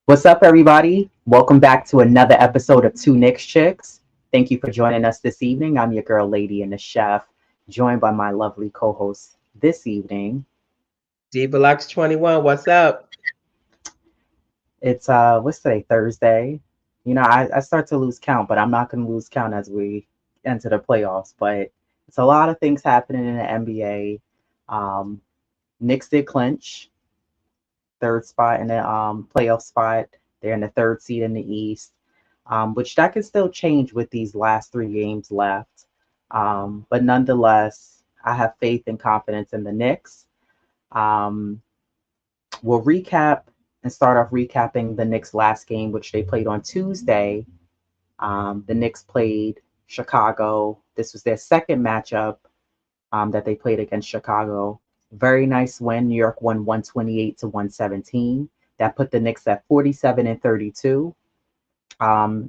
What's up, everybody? Welcome back to another episode of Two Knicks Chicks. Thank you for joining us this evening. I'm your girl, Lady, and the chef, joined by my lovely co-host this evening. D 21, what's up? It's what's today? Thursday. I start to lose count, but I'm not going to lose count as we enter the playoffs. But it's a lot of things happening in the NBA. Um, Knicks did clinch third spot in the playoff spot. They're in the third seed in the East. Which that can still change with these last three games left. But nonetheless, I have faith and confidence in the Knicks. Um, we'll recap and start off recapping the Knicks' last game, which they played on Tuesday. The Knicks played Chicago. This was their second matchup that they played against Chicago. Very nice win. New York won 128 to 117. That put the Knicks at 47 and 32.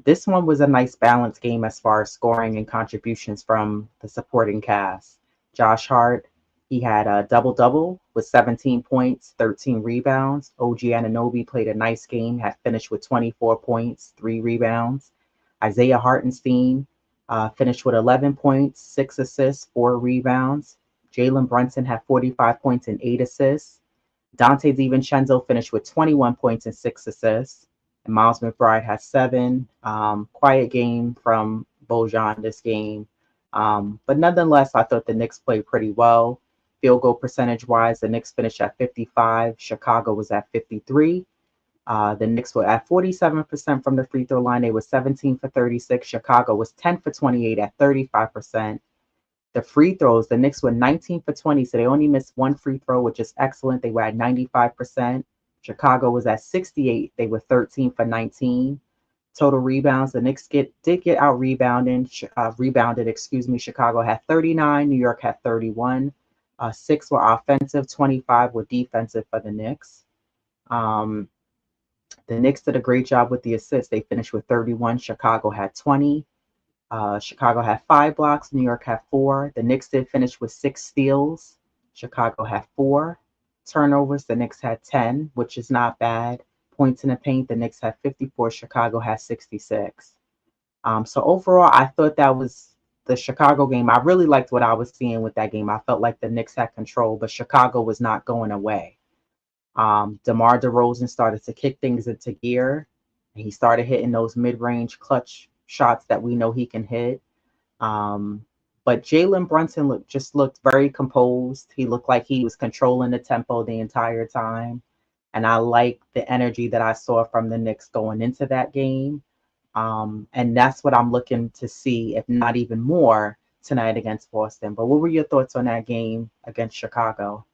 This one was a nice balanced game as far as scoring and contributions from the supporting cast. Josh Hart, he had a double double with 17 points, 13 rebounds. OG Anunoby played a nice game, had finished with 24 points, 3 rebounds. Isaiah Hartenstein finished with 11 points, 6 assists, 4 rebounds. Jalen Brunson had 45 points and 8 assists. Dante DiVincenzo finished with 21 points and 6 assists. And Miles McBride has seven. Quiet game from Bojan this game. But nonetheless, I thought the Knicks played pretty well. Field goal percentage wise, the Knicks finished at 55. Chicago was at 53. The Knicks were at 47% from the free throw line. They were 17 for 36. Chicago was 10 for 28 at 35%. The free throws, the Knicks were 19 for 20, so they only missed one free throw, which is excellent. They were at 95%. Chicago was at 68. They were 13 for 19. Total rebounds, the Knicks did get out rebounded. Excuse me. Chicago had 39. New York had 31. Six were offensive. 25 were defensive for the Knicks. Um, the Knicks did a great job with the assists. They finished with 31. Chicago had 20. Chicago had 5 blocks. New York had four. The Knicks did finish with 6 steals. Chicago had four. Turnovers, the Knicks had 10, which is not bad. Points in the paint, the Knicks had 54. Chicago had 66. So overall, I thought that was the Chicago game. I really liked what I was seeing with that game. I felt like the Knicks had control, but Chicago was not going away. DeMar DeRozan started to kick things into gear. He started hitting those mid-range clutch shots that we know he can hit. Um, but Jalen Brunson looked very composed. He looked like he was controlling the tempo the entire time. And I like the energy that I saw from the Knicks going into that game. And that's what I'm looking to see, if not even more, tonight against Boston. But what were your thoughts on that game against Chicago?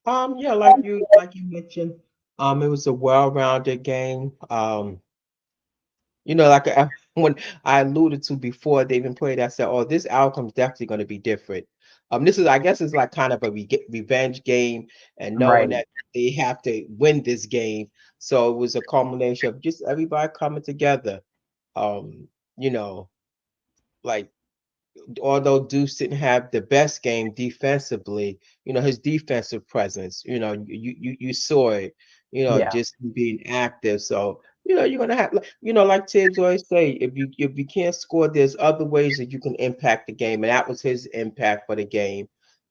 Yeah, like you mentioned, it was a well-rounded game. When I alluded to before they even played, I said, "Oh, this outcome's definitely going to be different." This is, I guess, it's like kind of a revenge game, and knowing Right. that they have to win this game. So it was a culmination of just everybody coming together. Um, you know, like although Deuce didn't have the best game defensively, his defensive presence, you saw it, Yeah. just being active. So, you're gonna have, like Tibbs always say, if you can't score, there's other ways that you can impact the game, and that was his impact for the game.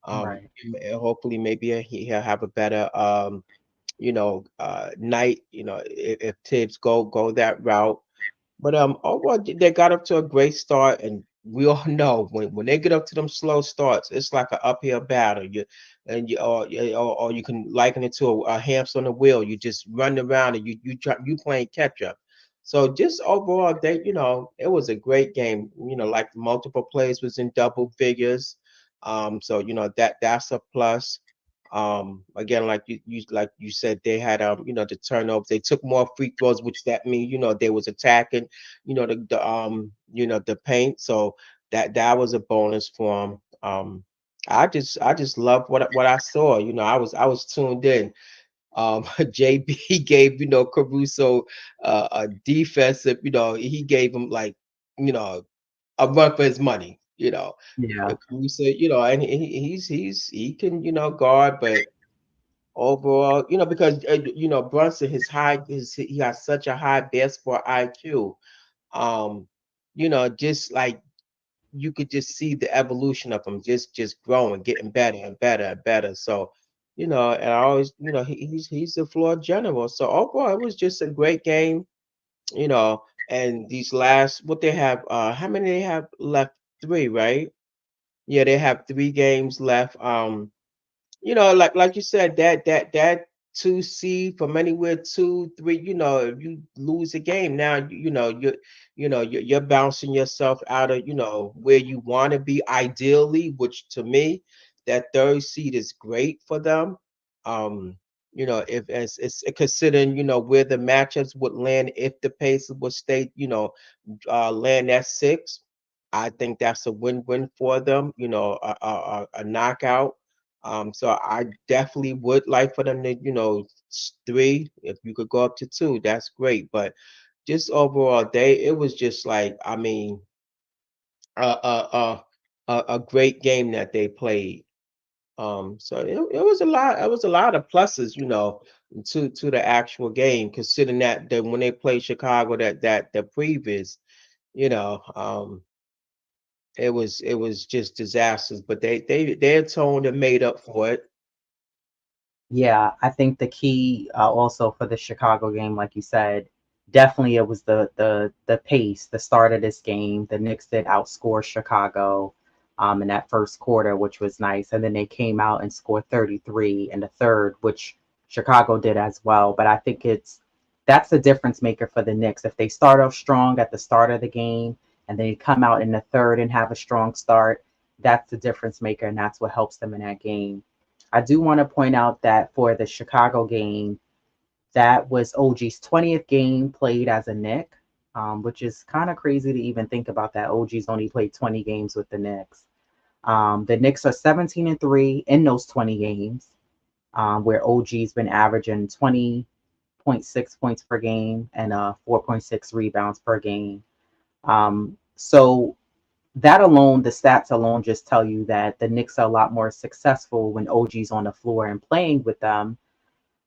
Right. And hopefully, maybe he'll have a better night. If Tibbs go that route. But overall, they got up to a great start, and we all know when they get up to them slow starts, it's like an uphill battle. Or you can liken it to a hamster on a wheel. You just run around and you playing catch up. So just overall, it was a great game. Like multiple plays was in double figures. So that's a plus. Again, like you said, they had the turnovers. They took more free throws, which that means they was attacking, the paint. So that was a bonus for them. I just love what I saw. I was tuned in. JB gave Caruso a defensive. He gave him like you know a run for his money. Yeah. Caruso, and he can guard, but overall, because Brunson, he has such a high basketball IQ. Um, just like you could just see the evolution of him, just growing, getting better and better and better. So, and I always, he's the floor general. So overall, it was just a great game. And these last, what they have, how many they have left? Three, right? Yeah, they have 3 games left. Like you said, that 2 seed from anywhere 2, 3. If you lose a game now, you're bouncing yourself out of where you want to be ideally. Which to me, that third seed is great for them. Um, if as it's considering where the matchups would land if the Pacers would stay, land at 6. I think that's a win-win for them. A knockout. So I definitely would like for them to, 3. If you could go up to 2, that's great. But just overall, it was just like, I mean, a great game that they played. So it was a lot. It was a lot of pluses, to the actual game, considering that when they played Chicago, that the previous, you know, um, it was just disasters. But they atoned and made up for it. Yeah, I think the key also for the Chicago game, like you said, definitely it was the pace, the start of this game. The Knicks did outscore Chicago in that first quarter, which was nice, and then they came out and scored 33 in the third, which Chicago did as well. But I think that's the difference maker for the Knicks. If they start off strong at the start of the game and they come out in the third and have a strong start, that's the difference maker, and that's what helps them in that game. I do want to point out that for the Chicago game, that was OG's 20th game played as a Knick, which is kind of crazy to even think about that. OG's only played 20 games with the Knicks. The Knicks are 17-3 in those 20 games, where OG's been averaging 20.6 points per game and 4.6 rebounds per game. So that alone, the stats alone just tell you that the Knicks are a lot more successful when OG's on the floor and playing with them.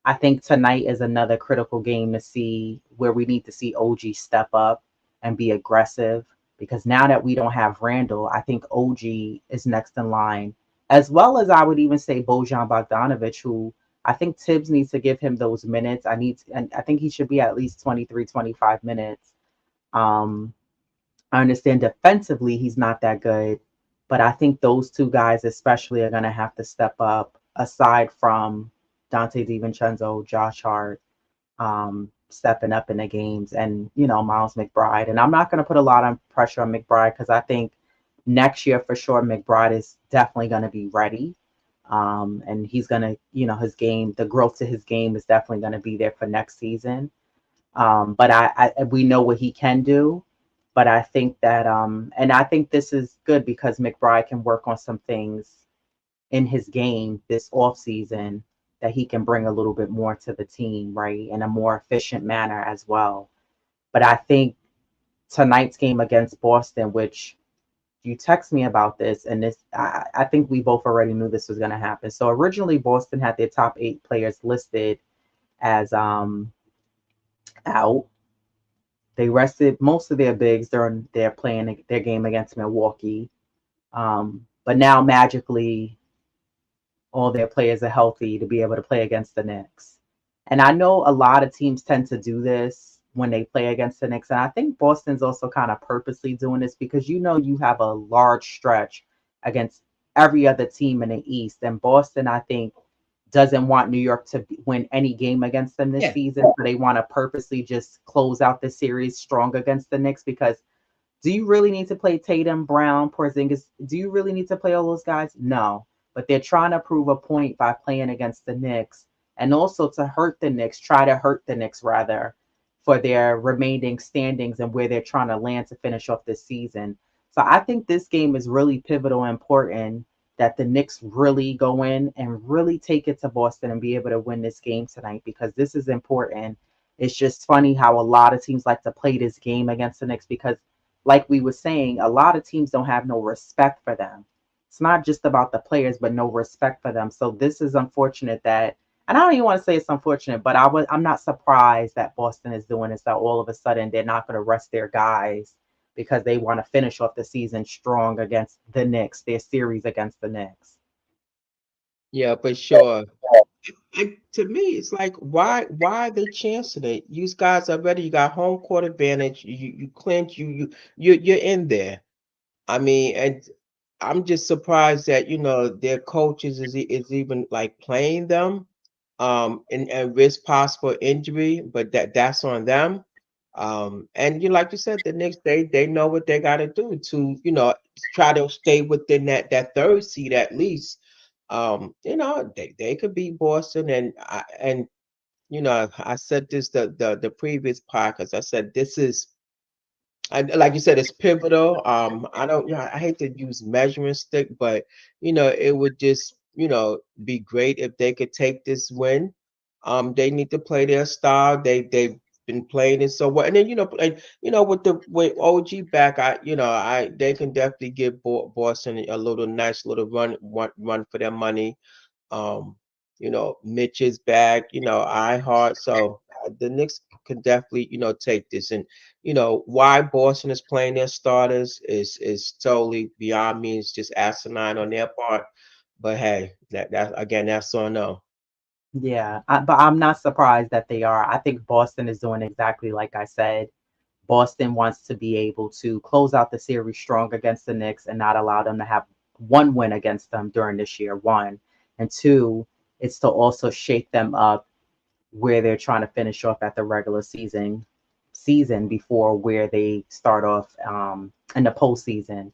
I think tonight is another critical game to see where we need to see OG step up and be aggressive because now that we don't have Randall, I think OG is next in line, as well as I would even say Bojan Bogdanovic, who I think Tibbs needs to give him those minutes. And I think he should be at least 23, 25 minutes. Um, I understand defensively he's not that good, but I think those two guys especially are going to have to step up aside from Dante DiVincenzo, Josh Hart, stepping up in the games, and Miles McBride. And I'm not going to put a lot of pressure on McBride because I think next year for sure McBride is definitely going to be ready. And he's going to, his game, the growth to his game is definitely going to be there for next season. But we know what he can do. But I think that, and I think this is good because McBride can work on some things in his game this off season that he can bring a little bit more to the team, right, in a more efficient manner as well. But I think tonight's game against Boston, which you text me about this, and I think we both already knew this was going to happen. So originally, Boston had their top 8 players listed as out. They rested most of their bigs during their playing their game against Milwaukee. But now magically all their players are healthy to be able to play against the Knicks. And I know a lot of teams tend to do this when they play against the Knicks. And I think Boston's also kind of purposely doing this because you have a large stretch against every other team in the East. And Boston, I think, doesn't want New York to win any game against them this Yeah. season. So they want to purposely just close out the series strong against the Knicks because do you really need to play Tatum, Brown, Porzingis? Do you really need to play all those guys? No. But they're trying to prove a point by playing against the Knicks and also to hurt the Knicks, try to hurt the Knicks rather for their remaining standings and where they're trying to land to finish off this season. So I think this game is really pivotal and important that the Knicks really go in and really take it to Boston and be able to win this game tonight because this is important. It's just funny how a lot of teams like to play this game against the Knicks because like we were saying, a lot of teams don't have no respect for them. It's not just about the players, but no respect for them. So this is unfortunate that and I don't even want to say it's unfortunate, but I'm not surprised that Boston is doing this. That all of a sudden they're not going to rest their guys because they want to finish off the season strong against the Knicks, their series against the Knicks. Yeah, for sure. And to me, it's like why are they chancing it? You guys are ready. You got home court advantage. You clinch. You're in there. I mean, and I'm just surprised that their coaches is even like playing them, and risk possible injury, but that's on them. And like you said, the Knicks they know what they got to do to try to stay within that third seed at least. They could beat Boston, and I said this the previous podcast. I said this is, like you said, it's pivotal. I don't, I hate to use measuring stick, but it would just, be great if they could take this win. They need to play their style. They've been playing it so well, and then with OG back, I they can definitely give Boston a little nice little run for their money. Um, Mitch is back, I heart. So the Knicks can definitely, take this. And why Boston is playing their starters is totally beyond me. It's just asinine on their part. But hey, that again, that's on them. Yeah, but I'm not surprised that they are. I think Boston is doing exactly like I said. Boston wants to be able to close out the series strong against the Knicks and not allow them to have one win against them during this year, one. And two, it's to also shake them up where they're trying to finish off at the regular season before where they start off in the postseason.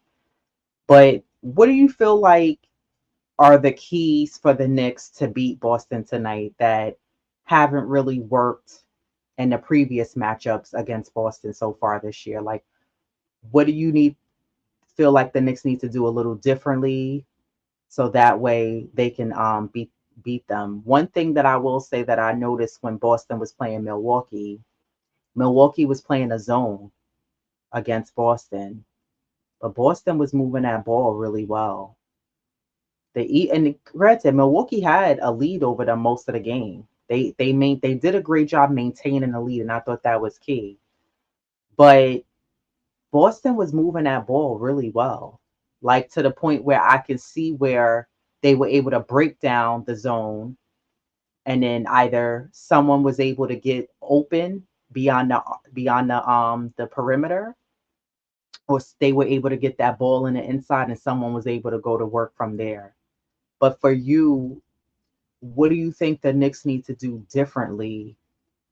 But what do you feel like are the keys for the Knicks to beat Boston tonight that haven't really worked in the previous matchups against Boston so far this year? Like, what do you need feel like the Knicks need to do a little differently so that way they can beat them? One thing that I will say that I noticed when Boston was playing Milwaukee, Milwaukee was playing a zone against Boston, but Boston was moving that ball really well. And granted, Milwaukee had a lead over them most of the game. They did a great job maintaining the lead, and I thought that was key. But Boston was moving that ball really well, like to the point where I could see where they were able to break down the zone, and then either someone was able to get open beyond the perimeter, or they were able to get that ball in the inside, and someone was able to go to work from there. But for you, what do you think the Knicks need to do differently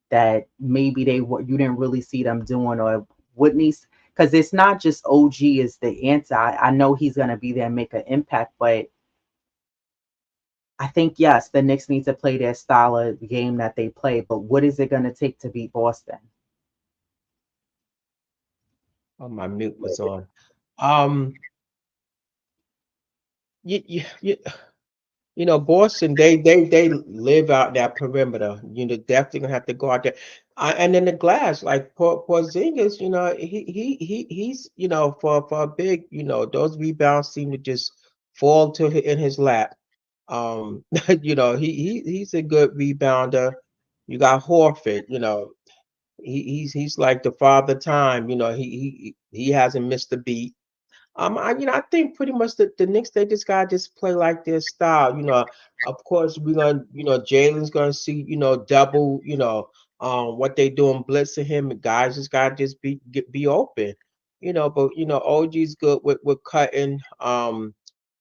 that maybe you didn't really see them doing, or what needs, because it's not just OG is the answer. I know he's going to be there and make an impact, but I think yes, the Knicks need to play their style of game that they play. But what is it going to take to beat Boston? Oh, my mute was on. Um, you, Boston, they live out that perimeter. Definitely gonna have to go out there. And then the glass, like Porzingis, he's for a big, those rebounds seem to just fall in his lap. Um, he's a good rebounder. You got Horford, he's like the father time. He hasn't missed a beat. I think pretty much the Knicks they just gotta just play like their style. Of course we're gonna, Jalen's gonna see, double, what they doing blitzing him. Guys just gotta just be open. But OG's good with cutting.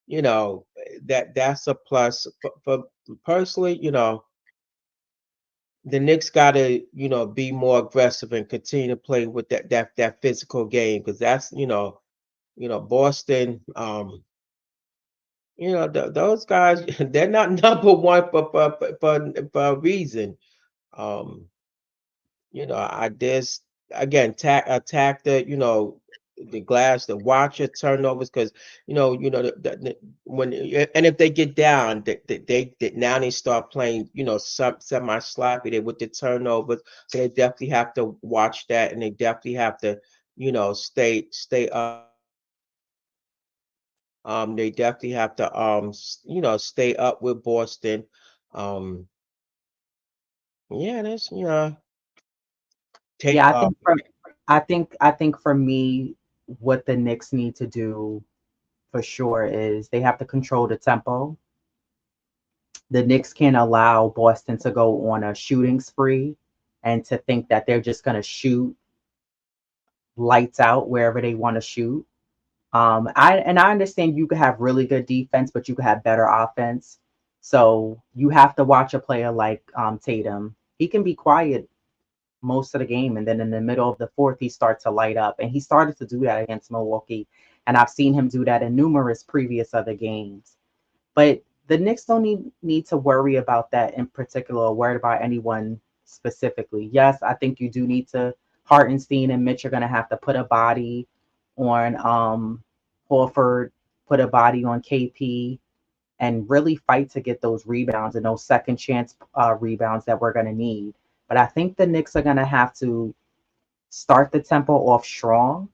You know, that's a plus. For personally, the Knicks gotta, be more aggressive and continue to play with that physical game because that's, Boston, those guys, they're not number one for a reason. Um, I just again attack the glass, the watcher turnovers, because when and if they get down, they now they start playing, semi sloppy. They with the turnovers, so they definitely have to watch that, and they definitely have to, stay up. They definitely have to, stay up with Boston. Um, Yeah, that's take Yeah, I think for me, what the Knicks need to do for sure is they have to control the tempo. The Knicks can't allow Boston to go on a shooting spree and to think that they're just going to shoot lights out wherever they want to shoot. I understand you could have really good defense, but you could have better offense. So you have to watch a player like Tatum. He can be quiet most of the game, and then in the middle of the fourth, he starts to light up, and he started to do that against Milwaukee. And I've seen him do that in numerous previous other games. But the Knicks don't need to worry about that in particular, or worried about anyone specifically. Yes, I think you do need to. Hartenstein and Mitch are going to have to put a body on Horford, put a body on KP, and really fight to get those rebounds and those second chance rebounds that we're going to need. But I think the Knicks are going to have to start the tempo off strong.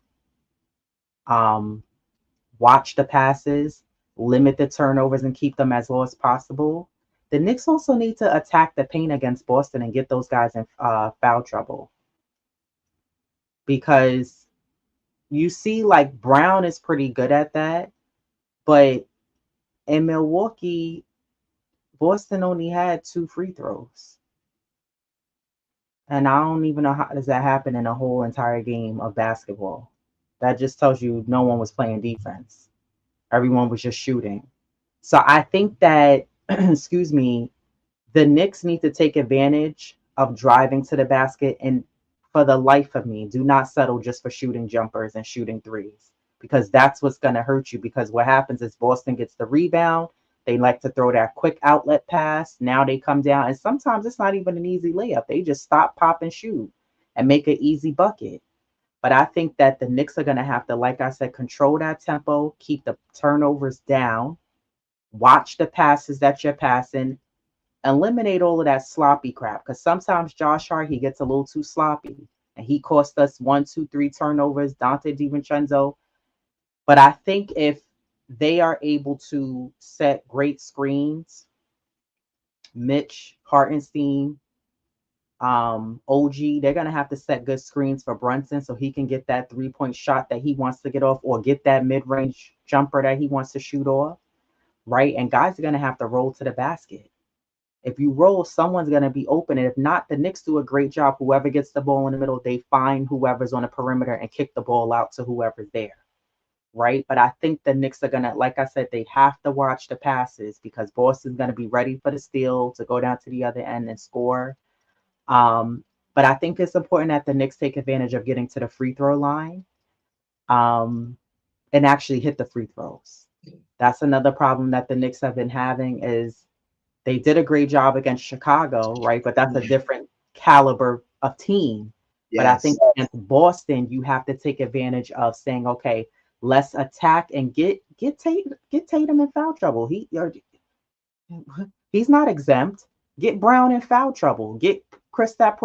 Um, Watch the passes, limit the turnovers, and keep them as low as possible. The Knicks also need to attack the paint against Boston and get those guys in foul trouble because you see, like Brown is pretty good at that, but in Milwaukee, Boston only had 2 free throws, and I don't even know how does that happen in a whole entire game of basketball. That just tells you no one was playing defense. Everyone was just shooting. So I think that, excuse me, the Knicks need to take advantage of driving to the basket and for the life of me, do not settle just for shooting jumpers and shooting threes because that's what's going to hurt you. Because what happens is Boston gets the rebound. They like to throw that quick outlet pass. Now they come down, and sometimes it's not even an easy layup. They just stop, pop, and shoot and make an easy bucket. But I think that the Knicks are going to have to, like I said, control that tempo, keep the turnovers down, watch the passes that you're passing, eliminate all of that sloppy crap. Because sometimes Josh Hart, he gets a little too sloppy. And he cost us 1, 2, 3 turnovers, Dante DiVincenzo. But I think if they are able to set great screens, Mitch, Hartenstein, OG, they're going to have to set good screens for Brunson so he can get that 3 point shot that he wants to get off or get that mid range jumper that he wants to shoot off, right? And guys are going to have to roll to the basket. If you roll, someone's going to be open. And if not, the Knicks do a great job. Whoever gets the ball in the middle, they find whoever's on the perimeter and kick the ball out to whoever's there. Right. But I think the Knicks are going to, like I said, they have to watch the passes because Boston's going to be ready for the steal to go down to the other end and score. Um, but I think it's important that the Knicks take advantage of getting to the free throw line um, and actually hit the free throws. That's another problem that the Knicks have been having is they did a great job against Chicago, right? But that's a Mhm. different caliber of team. But I think Yes. against Boston, you have to take advantage of saying, okay, let's attack and get Tatum in foul trouble. He's not exempt. Get Brown in foul trouble. Get Kristaps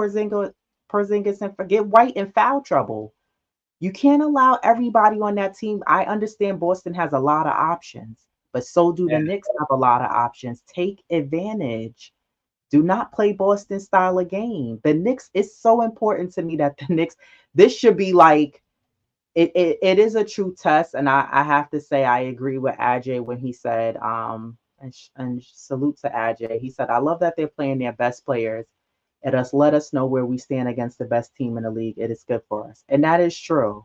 Porzingis and get White in foul trouble. You can't allow everybody on that team. I understand Boston has a lot of options, but so do the Yeah. Knicks have a lot of options. Take advantage. Do not play Boston style of game. The Knicks is so important to me that the Knicks, this should be like, it is a true test. And I have to say, I agree with Ajay when he said, and salute to Ajay. He said, I love that they're playing their best players. It has let us know where we stand against the best team in the league. It is good for us. And that is true.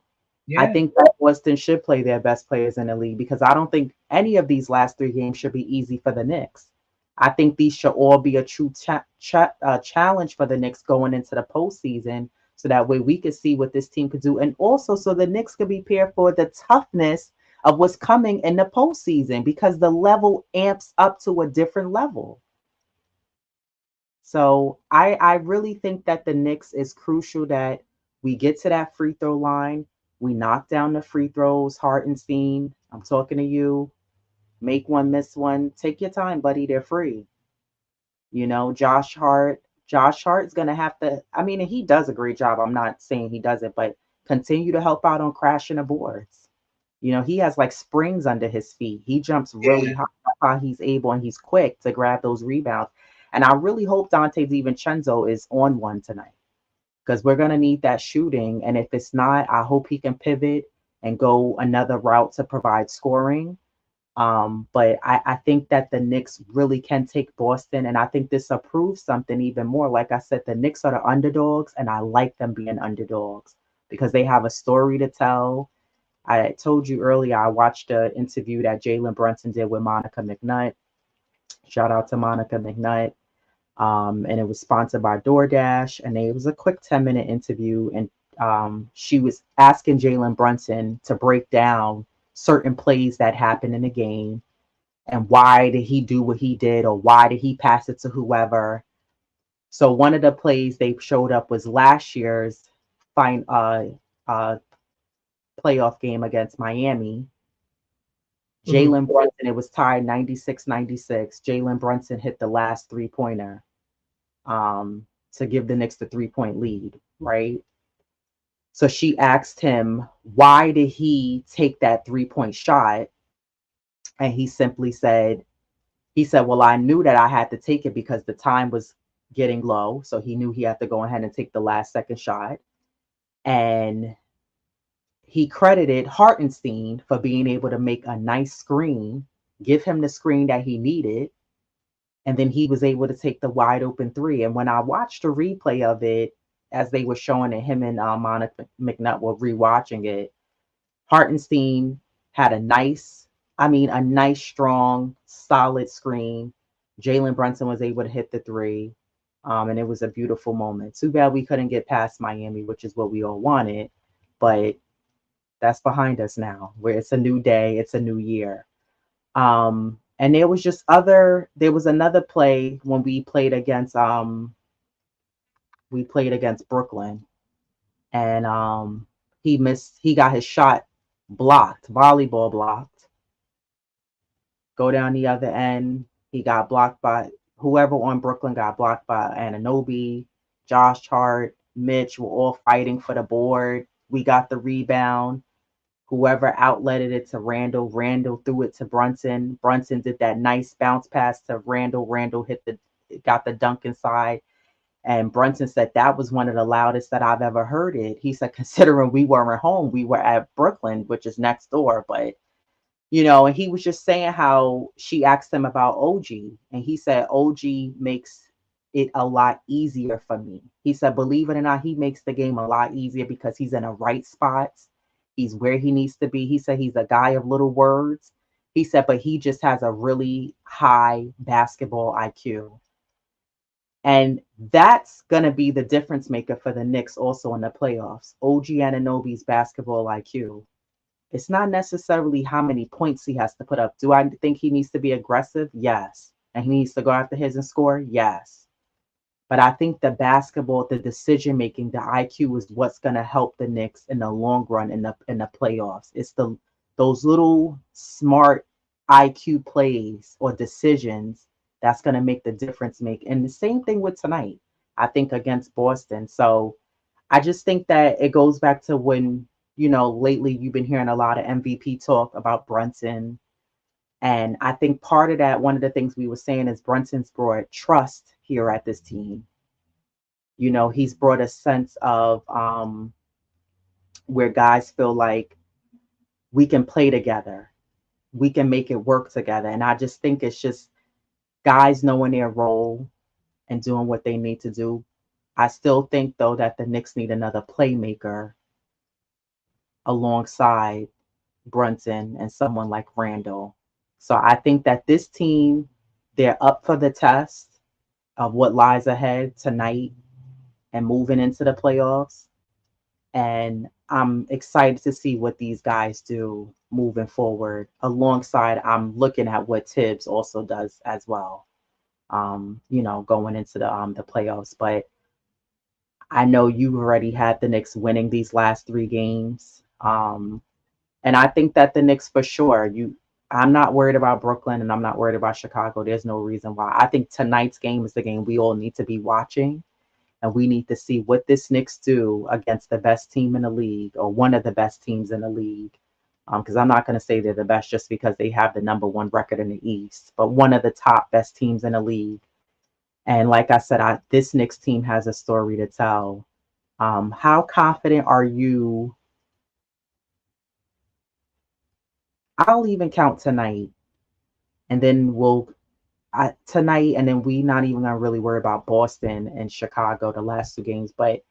I Yeah. think that Boston should play their best players in the league because I don't think any of these last 3 games should be easy for the Knicks. I think these should all be a true challenge for the Knicks going into the postseason so that way we could see what this team could do. And also so the Knicks could be prepared for the toughness of what's coming in the postseason because the level amps up to a different level. So I really think that the Knicks is crucial that we get to that free throw line. We knock down the free throws. Hartenstein, I'm talking to you. Make one, miss one. Take your time, buddy. They're free. You know, Josh Hart. Josh Hart's gonna have to. I mean, and he does a great job. I'm not saying he doesn't, but continue to help out on crashing the boards. You know, he has like springs under his feet. He jumps really Yeah. high. That's how he's able and he's quick to grab those rebounds. And I really hope Dante DiVincenzo is on one tonight because we're going to need that shooting. And if it's not, I hope he can pivot and go another route to provide scoring. But I think that the Knicks really can take Boston, and I think this proves something even more. Like I said, the Knicks are the underdogs, and I like them being underdogs because they have a story to tell. I told you earlier, I watched an interview that Jalen Brunson did with Monica McNutt. Shout out to Monica McNutt. And it was sponsored by DoorDash, and it was a quick 10-minute interview. And she was asking Jalen Brunson to break down certain plays that happened in the game and why did he do what he did or why did he pass it to whoever. So one of the plays they showed up was last year's fine uh, playoff game against Miami. Hmm. Jalen Brunson, it was tied 96-96. Jalen Brunson hit the last three-pointer to give the Knicks the 3-point lead, right? So she asked him, why did he take that 3-point shot? And he said, well, I knew that I had to take it because the time was getting low. So he knew he had to go ahead and take the last second shot. And he credited Hartenstein for being able to make a nice screen, give him the screen that he needed, and then he was able to take the wide open three. And when I watched a replay of it, as they were showing it, him and Monica McNutt were rewatching it. Hartenstein had a nice, strong, solid screen. Jalen Brunson was able to hit the three, and it was a beautiful moment. Too bad we couldn't get past Miami, which is what we all wanted, but that's behind us now. Where it's a new day, it's a new year. And there was another play when we played against Brooklyn, and he got his shot blocked, volleyball blocked. Go down the other end, he got blocked by whoever on Brooklyn got blocked by Anunoby, Josh Hart, Mitch were all fighting for the board. We got the rebound. Whoever outletted it to Randall, Randall threw it to Brunson. Brunson did that nice bounce pass to Randall. Randall got the dunk inside. And Brunson said that was one of the loudest that I've ever heard it. He said, considering we weren't home, we were at Brooklyn, which is next door. But, and he was just saying how she asked him about OG. And he said, OG makes it a lot easier for me. He said, believe it or not, he makes the game a lot easier because he's in the right spots. He's where he needs to be. He said he's a guy of little words. He said, but he just has a really high basketball IQ. And that's going to be the difference maker for the Knicks also in the playoffs. OG Anunoby's basketball IQ. It's not necessarily how many points he has to put up. Do I think he needs to be aggressive? Yes. And he needs to go after his and score? Yes. But I think the decision making, the IQ is what's going to help the Knicks in the long run in the playoffs. It's those little smart IQ plays or decisions that's going to make the difference make. And the same thing with tonight, I think against Boston. So I just think that it goes back to when, lately you've been hearing a lot of MVP talk about Brunson. And I think part of that, one of the things we were saying is Brunson's brought trust here at this team. He's brought a sense of where guys feel like we can play together, we can make it work together. And I just think it's just guys knowing their role and doing what they need to do. I still think, though, that the Knicks need another playmaker alongside Brunson and someone like Randall. So I think that this team, they're up for the test of what lies ahead tonight and moving into the playoffs. And I'm excited to see what these guys do moving forward. Alongside, I'm looking at what Tibbs also does as well. Going into the playoffs. But I know you already had the Knicks winning these last three games. And I think that the Knicks for sure, I'm not worried about Brooklyn and I'm not worried about Chicago. There's no reason why. I think tonight's game is the game we all need to be watching. And we need to see what this Knicks do against the best team in the league or one of the best teams in the league. Because I'm not going to say they're the best just because they have the number one record in the East, but one of the top best teams in the league. And like I said, this Knicks team has a story to tell. How confident are you? I'll even count tonight, and then tonight, and then we not even gonna really worry about Boston and Chicago, the last two games, but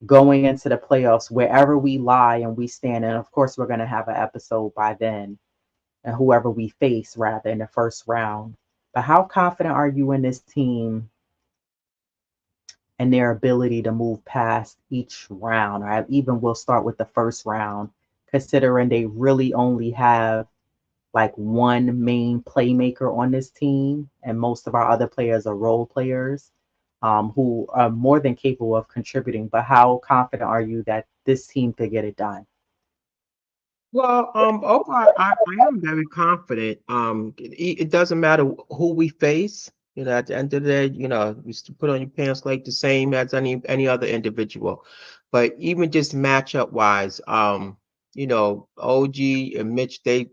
going into the playoffs, wherever we lie and we stand, and of course we're gonna have an episode by then, and whoever we face rather in the first round. But how confident are you in this team and their ability to move past each round? Or even we'll start with the first round, considering they really only have like one main playmaker on this team, and most of our other players are role players who are more than capable of contributing. But how confident are you that this team could get it done? Well, overall, I am very confident. It doesn't matter who we face. You know, at the end of the day, you know, you still put on your pants like the same as any other individual. But even just matchup wise, you know, OG and Mitch, they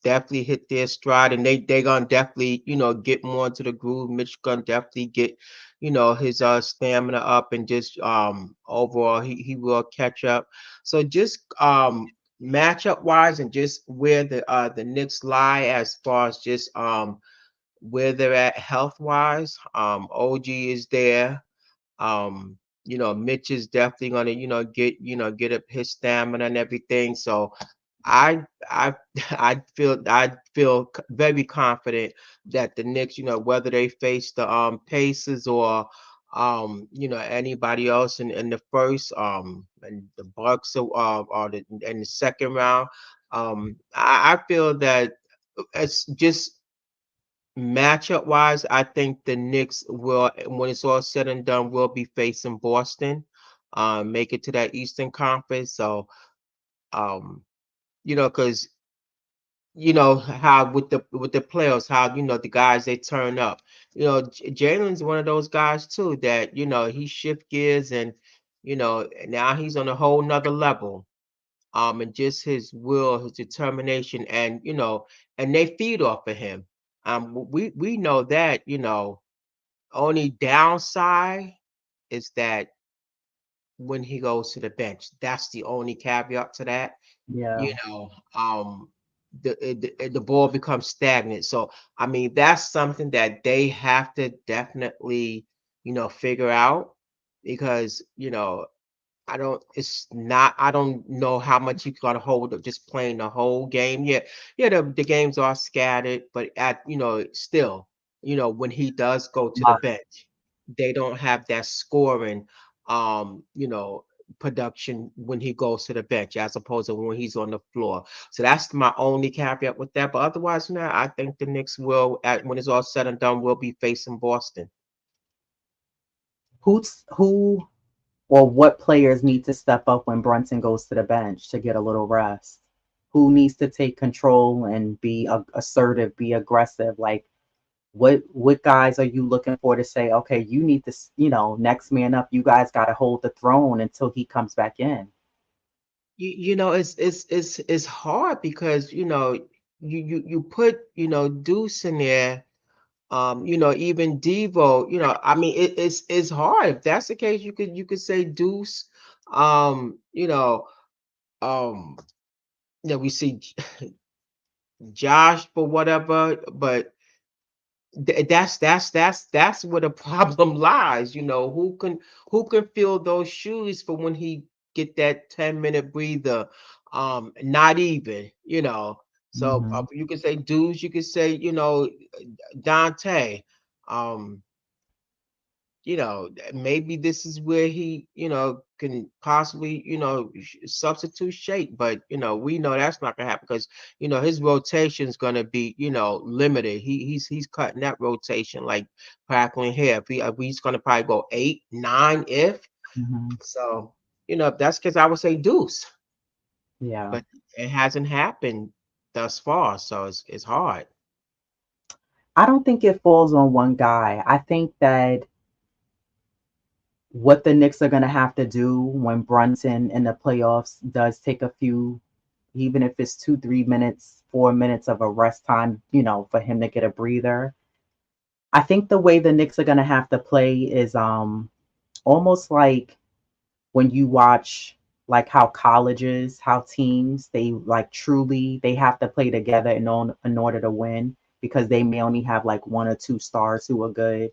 definitely hit their stride, and they gonna definitely, you know, get more into the groove. Mitch gonna definitely get, you know, his stamina up, and just overall he will catch up. So just matchup wise, and just where the Knicks lie as far as just where they're at health wise. OG is there. You know, Mitch is definitely gonna, get up his stamina and everything. So I I feel very confident that the Knicks, you know, whether they face the Pacers or anybody else in the first and the Bucks or in the second round, I feel that it's just matchup wise, I think the Knicks will, when it's all said and done, will be facing Boston, make it to that Eastern Conference. So, um, because you know how with the players, how the guys they turn up. Jalen's one of those guys too that he shift gears, and now he's on a whole nother level. And just his will, his determination, and and they feed off of him. We know that. Only downside is that when he goes to the bench, that's the only caveat to that. you Yeah. know, um, the ball becomes stagnant. So I mean, that's something that they have to definitely figure out, because I don't know how much you got to hold of just playing the whole game. Yeah, yeah, the games are scattered, but still, when he does go to the bench, they don't have that scoring, um, you know, production when he goes to the bench as opposed to when he's on the floor. So that's my only caveat with that. But otherwise, I think the Knicks will, when it's all said and done, will be facing Boston. Who or what players need to step up when Brunson goes to the bench to get a little rest? Who needs to take control and be assertive, be aggressive? Like, what guys are you looking for to say, okay, you need to, next man up. You guys got to hold the throne until he comes back in. It's hard because you put Deuce in there, even Devo. I mean, it's hard. If that's the case, you could say Deuce. um you know um we see Josh for whatever, but that's where the problem lies. Who can fill those shoes for when he get that 10-minute breather? Not even. So Hmm. you can say dudes, you could say Dante. um maybe this is where he, can possibly, substitute Shake, but we know that's not gonna happen because his rotation is gonna be, limited. He's cutting that rotation like crackling hair. If he's gonna probably go 8, 9 if. Hmm. So, if that's because I would say Deuce, Yeah. but it hasn't happened thus far, so it's hard. I don't think it falls on one guy. I think that what the Knicks are going to have to do when Brunson in the playoffs does take a few, even if it's 2, 3 minutes, 4 minutes of a rest time, for him to get a breather, I think the way the Knicks are gonna have to play is almost like when you watch like how colleges, how teams, they like truly they have to play together in order to win because they may only have like one or two stars who are good.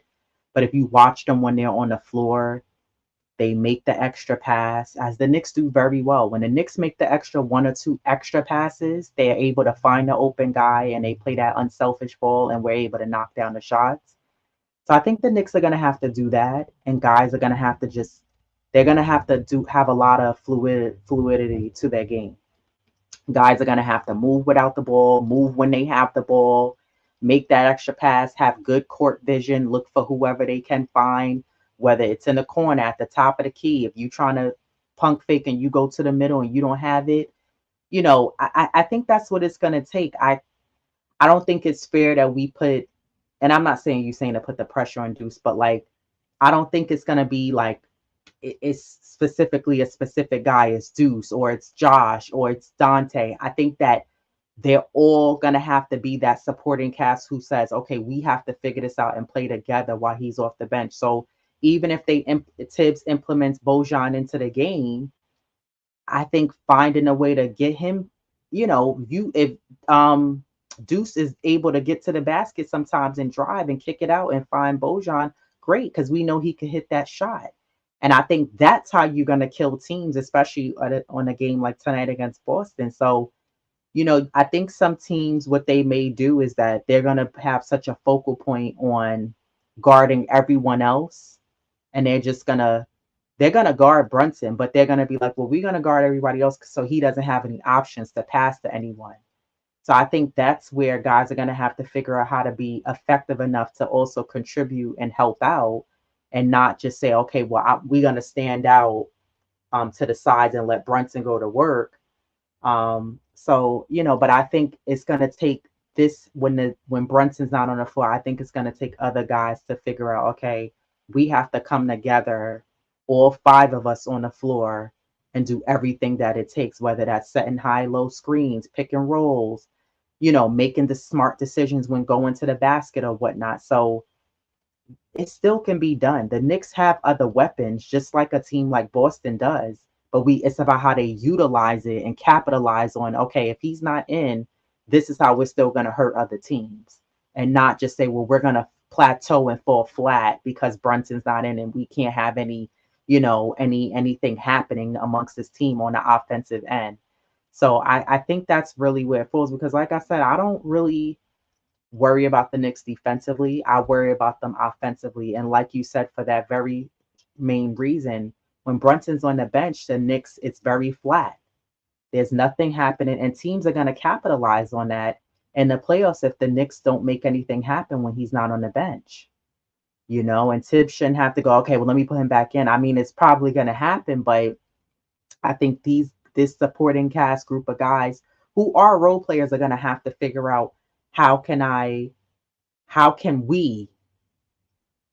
But if you watch them when they're on the floor, they make the extra pass, as the Knicks do very well. When the Knicks make the extra one or two extra passes, they are able to find the open guy and they play that unselfish ball and we're able to knock down the shots. So I think the Knicks are gonna have to do that, and guys are gonna have to just they're gonna have to do have a lot of fluidity to their game. Guys are gonna have to move without the ball, move when they have the ball, make that extra pass, have good court vision, look for whoever they can find, whether it's in the corner at the top of the key. If you're trying to punk fake and you go to the middle and you don't have it, I think that's what it's gonna take. I don't think it's fair that we put, and I'm not saying you saying to put the pressure on Deuce, but like I don't think it's gonna be like it's specifically a specific guy. It's Deuce or it's Josh or it's Dante. I think that they're all gonna have to be that supporting cast who says, okay, we have to figure this out and play together while he's off the bench. So even if Tibbs implements Bojan into the game, I think finding a way to get him, you if Deuce is able to get to the basket sometimes and drive and kick it out and find Bojan, great, because we know he can hit that shot. And I think that's how you're gonna kill teams, especially on a game like tonight against Boston. So, I think some teams what they may do is that they're gonna have such a focal point on guarding everyone else, and they're gonna guard Brunson, but they're gonna be like, well, we're gonna guard everybody else so he doesn't have any options to pass to anyone. So I think that's where guys are gonna have to figure out how to be effective enough to also contribute and help out, and not just say, okay, well, we're gonna stand out to the sides and let Brunson go to work. But I think it's gonna take this when Brunson's not on the floor. I think it's gonna take other guys to figure out, okay, we have to come together, all five of us on the floor, and do everything that it takes, whether that's setting high, low screens, pick and rolls, making the smart decisions when going to the basket or whatnot. So it still can be done. The Knicks have other weapons, just like a team like Boston does. But it's about how they utilize it and capitalize on, okay, if he's not in, this is how we're still going to hurt other teams. And not just say, well, we're going to plateau and fall flat because Brunson's not in and we can't have anything happening amongst this team on the offensive end. So I think that's really where it falls because, like I said, I don't really worry about the Knicks defensively. I worry about them offensively. And like you said, for that very main reason, when Brunson's on the bench, the Knicks, it's very flat. There's nothing happening, and teams are going to capitalize on that in the playoffs if the Knicks don't make anything happen when he's not on the bench. And Tibbs shouldn't have to go, okay, well, let me put him back in. I mean, it's probably going to happen, but I think this supporting cast group of guys who are role players are going to have to figure out how can I how can we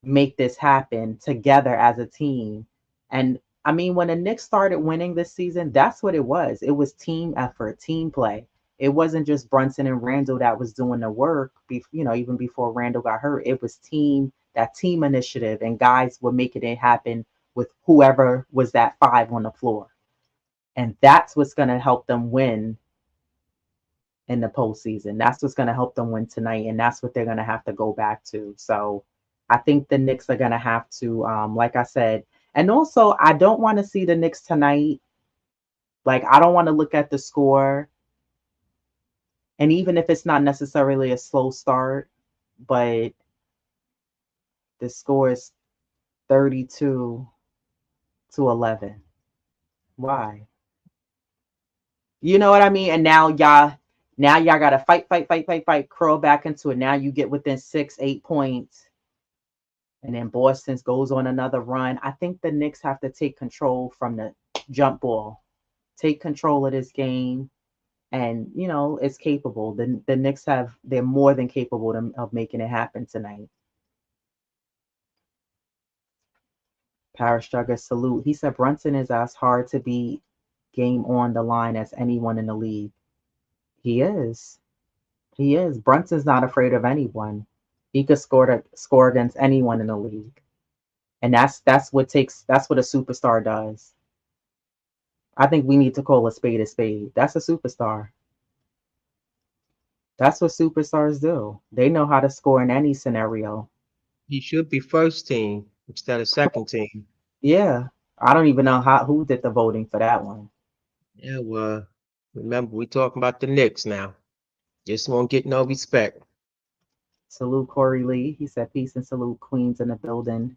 make this happen together as a team? And I mean, when the Knicks started winning this season, that's what it was. It was team effort, team play. It wasn't just Brunson and Randall that was doing the work, even before Randall got hurt. It was that team initiative, and guys were making it happen with whoever was that five on the floor. And that's what's going to help them win in the postseason. That's what's going to help them win tonight, and that's what they're going to have to go back to. So I think the Knicks are going to have to, like I said, and also I don't want to see the Knicks tonight. Like I don't want to look at the score, and even if it's not necessarily a slow start, but the score is 32-11. Why? You know what I mean? And now y'all got to fight, fight, fight, fight, fight, crawl back into it. Now you get within 6, 8 points. And then Boston goes on another run. I think the Knicks have to take control from the jump ball, take control of this game, and it's capable. The Knicks they're more than capable of making it happen tonight. Power Struggle salute. He said Brunson is as hard to beat game on the line as anyone in the league. He is. He is. Brunson's not afraid of anyone. He could score against anyone in the league. And that's what a superstar does. I think we need to call a spade a spade. That's a superstar. That's what superstars do. They know how to score in any scenario. He should be first team instead of second team. Yeah. I don't even know who did the voting for that one. Yeah, well, remember we talking about the Knicks now. Just won't get no respect. Salute Corey Lee. He said peace and salute Queens in the building.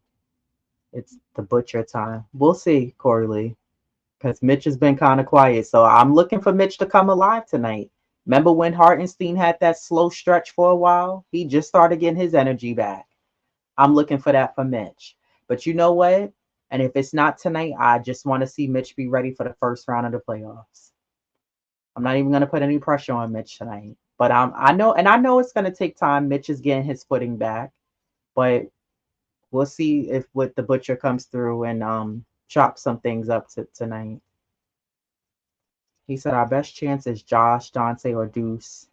It's the butcher time. We'll see, Corey Lee. Because Mitch has been kind of quiet. So I'm looking for Mitch to come alive tonight. Remember when Hartenstein had that slow stretch for a while? He just started getting his energy back. I'm looking for that for Mitch. But you know what? And if it's not tonight, I just want to see Mitch be ready for the first round of the playoffs. I'm not even going to put any pressure on Mitch tonight. But I know it's going to take time. Mitch is getting his footing back. But we'll see if what the butcher comes through and chop some things up tonight. He said our best chance is Josh, Dante, or Deuce,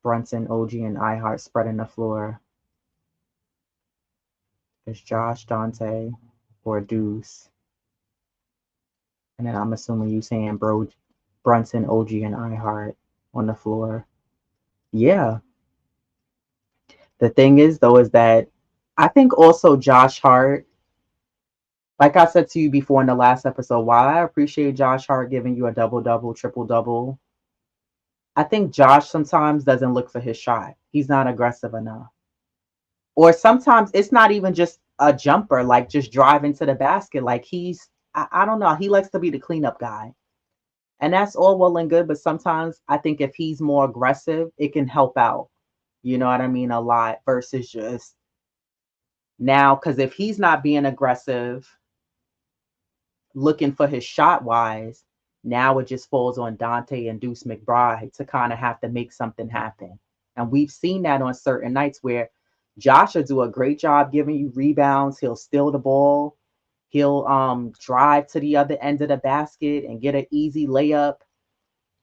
Brunson, OG, and iHeart spreading the floor. It's Josh, Dante, or Deuce. And then I'm assuming you saying Brunson, OG, and iHeart on the floor. Yeah. The thing is though is that I think also Josh Hart, like I said to you before in the last episode, while I appreciate Josh Hart giving you a double double, triple double, I think Josh sometimes doesn't look for his shot. He's not aggressive enough. Or sometimes it's not even just a jumper, like just driving to the basket. Like I don't know, he likes to be the cleanup guy. And that's all well and good. But sometimes I think if he's more aggressive, it can help out. You know what I mean? A lot versus just now. Because if he's not being aggressive, looking for his shot wise, now it just falls on Dante and Deuce McBride to kind of have to make something happen. And we've seen that on certain nights where Josh will do a great job giving you rebounds. He'll steal the ball. He'll drive to the other end of the basket and get an easy layup.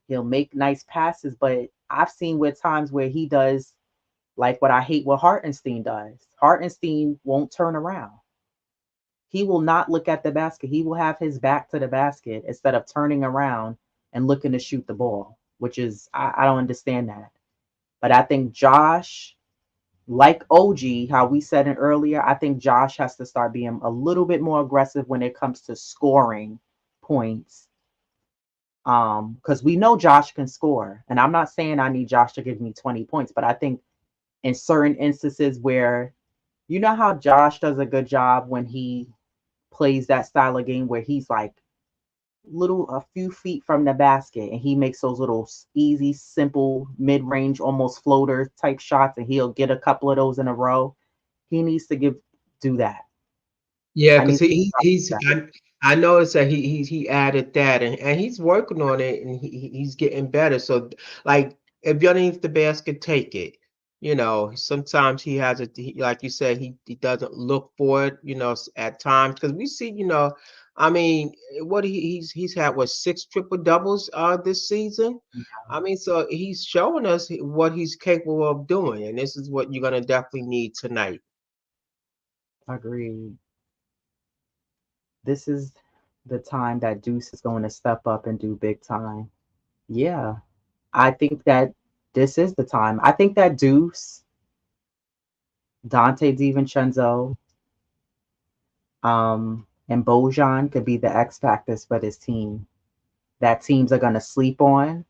He'll make nice passes, but I've seen with times where he does like what I hate what Hartenstein does. Hartenstein won't turn around. He will not look at the basket. He will have his back to the basket instead of turning around and looking to shoot the ball, which is, I don't understand that. But I think Josh, like OG, how we said it earlier, I think Josh has to start being a little bit more aggressive when it comes to scoring points. Because we know Josh can score. And I'm not saying I need Josh to give me 20 points, but I think in certain instances where you know how Josh does a good job when he plays that style of game where he's like a few feet from the basket and he makes those little easy, simple, mid-range, almost floater type shots, and he'll get a couple of those in a row. He needs to do that. Yeah, I because need to he's that. I noticed that he added that and he's working on it and he's getting better. So like if you're underneath the basket, take it. You know, sometimes he has like you said, he doesn't look for it. You know, at times because we see, you know, I mean, what he's had what 6 triple doubles this season. I mean, so he's showing us what he's capable of doing, and this is what you're gonna definitely need tonight. Agreed. This is the time that Deuce is going to step up and do big time. Yeah, I think that this is the time. I think that Deuce, Dante DiVincenzo, and Bojan could be the X factors for this team. That teams are going to sleep on,